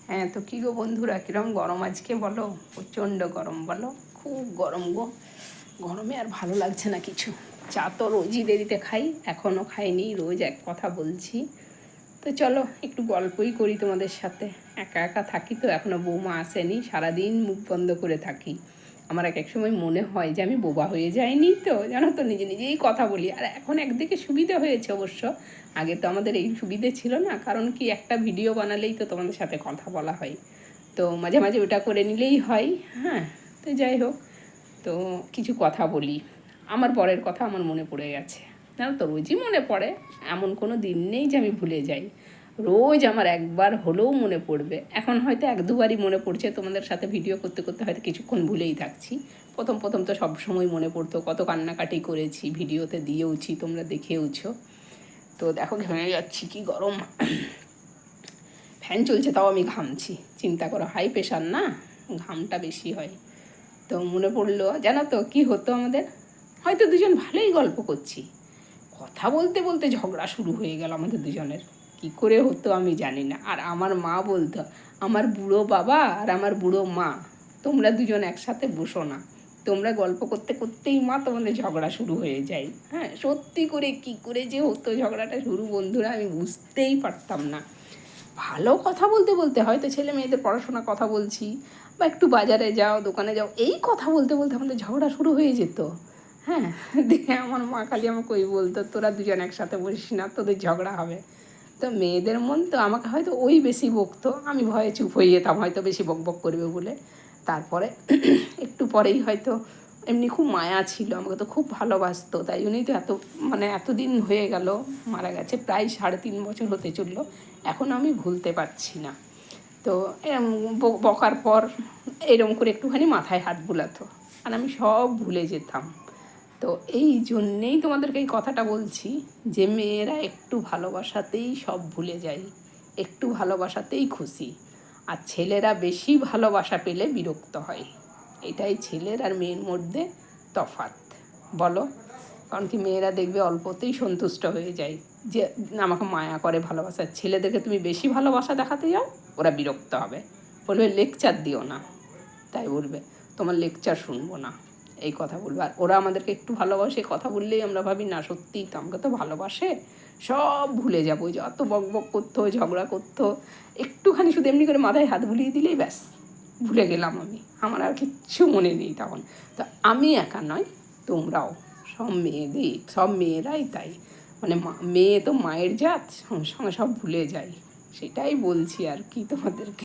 হ্যাঁ, তো কী গো বন্ধুরা, কীরকম গরম আজকে বলো? প্রচণ্ড গরম বলো, খুব গরম গো। গরমে আর ভালো লাগছে না কিছু। চা তো রোজই দেরিতে খাই, এখনও খাইনি, রোজ এক কথা বলছি। তো চলো একটু গল্পই করি তোমাদের সাথে। একা একা থাকি তো, এখনও বৌমা আসেনি, সারাদিন মুখ বন্ধ করে থাকি। আমার এক এক সময় মনে হয় যে আমি বোবা হয়ে যাইনি, তো জানো তো, নিজে নিজেই কথা বলি। আর এখন একদিকে সুবিধা হয়েছে অবশ্য, আগে তো আমাদের এই সুবিধে ছিল না। কারণ কি, একটা ভিডিও বানালেই তো তোমাদের সাথে কথা বলা হয়, তো মাঝে মাঝে ওটা করে নিলেই হয়। হ্যাঁ, তো যাই হোক, তো কিছু কথা বলি। আমার বরের কথা আমার মনে পড়ে গেছে, জানো তো, রোজই মনে পড়ে, এমন কোনো দিন নেই যে আমি ভুলে যাই। রোজ আমার একবার হলেও মনে পড়বে। এখন হয়তো এক দুবারই মনে পড়ছে, তোমাদের সাথে ভিডিও করতে করতে হয়তো কিছুক্ষণ ভুলেই থাকছি। প্রথম প্রথম তো সব সময় মনে পড়তো, কত কান্নাকাটি করেছি, ভিডিওতে দিয়েওছি, তোমরা দেখেওছো। তো দেখো ঘেমে যাচ্ছি, কি গরম। ফ্যান চলছে তাও আমি ঘামছি, চিন্তা করো, হাই প্রেশার না, ঘামটা বেশি হয়। তো মনে পড়লো, জানো তো কী হতো আমাদের, হয়তো দুজন ভালোই গল্প করছি, কথা বলতে বলতে ঝগড়া শুরু হয়ে গেল আমাদের দুজনের। কি করে হতো আমি জানি না। আর আমার মা বলতো, আমার বুড়ো বাবা আর আমার বুড়ো মা, তোমরা দুজন একসাথে বসো না, তোমরা গল্প করতে করতেই মা তোমাদের ঝগড়া শুরু হয়ে যায়। হ্যাঁ, সত্যি করে কি করে যে হতো ঝগড়াটা শুরু, বন্ধুরা, আমি বুঝতেই পারতাম না। ভালো কথা বলতে বলতে, হয়তো ছেলে মেয়েদের পড়াশোনা কথা বলছি, বা একটু বাজারে যাও, দোকানে যাও, এই কথা বলতে বলতে আমাদের ঝগড়া শুরু হয়ে যেত। হ্যাঁ, দেখে আমার মা খালি আমাকে ওই বলতো, তোরা দুজন একসাথে বসিস না, তোদের ঝগড়া হবে। তো মেয়েদের মন তো, আমাকে হয়তো ওই বেশি বকতো, আমি ভয়ে চুপ হয়ে যেতাম, হয়তো বেশি বক বক করবে বলে। তারপরে একটু পরেই হয়তো, এমনি খুব মায়া ছিল, আমাকে তো খুব ভালোবাসতো, তাই জন্যই তো এতদিন হয়ে গেল, মারা গেছে প্রায় 3.5 বছর হতে চললো, এখন আমি ভুলতে পারছি না। তো এরম বকার পর এরম করে একটুখানি মাথায় হাত বুলাতো, আর আমি সব ভুলে যেতাম। তো এই জন্যেই তোমাদেরকে এই কথাটা বলছি, যে মেয়েরা একটু ভালোবাসাতেই সব ভুলে যায়, একটু ভালোবাসাতেই খুশি। আর ছেলেরা বেশি ভালোবাসা পেলে বিরক্ত হয়। এটাই ছেলের আর মেয়ের মধ্যে তফাৎ, বলো। কারণ কি, মেয়েরা দেখবে অল্পতেই সন্তুষ্ট হয়ে যায়, যে আমাকে মায়া করে, ভালোবাসা। ছেলেদেরকে তুমি বেশি ভালোবাসা দেখাতে যাও, ওরা বিরক্ত হবে, বলবে লেকচার দিও না, তাই বলবে তোমার লেকচার শুনবো না, এই কথা বলবে। আর ওরা আমাদেরকে একটু ভালোবাসে, কথা বললেই আমরা ভাবি না সত্যিই তো আমাকে তো ভালোবাসে, সব ভুলে যাবো, যত বক বক করতো, ঝগড়া করতো, একটুখানি শুধু এমনি করে মাথায় হাত বুলিয়ে দিলেই ব্যাস, ভুলে গেলাম আমি, আমার আর কিচ্ছু মনে নেই তখন। তো আমি একা নয়, তোমরাও, সব মেয়েরাই তাই। মানে মেয়ে তো মায়ের জাত, সঙ্গে সঙ্গে সব ভুলে যায়, সেটাই বলছি আর কি তোমাদেরকে।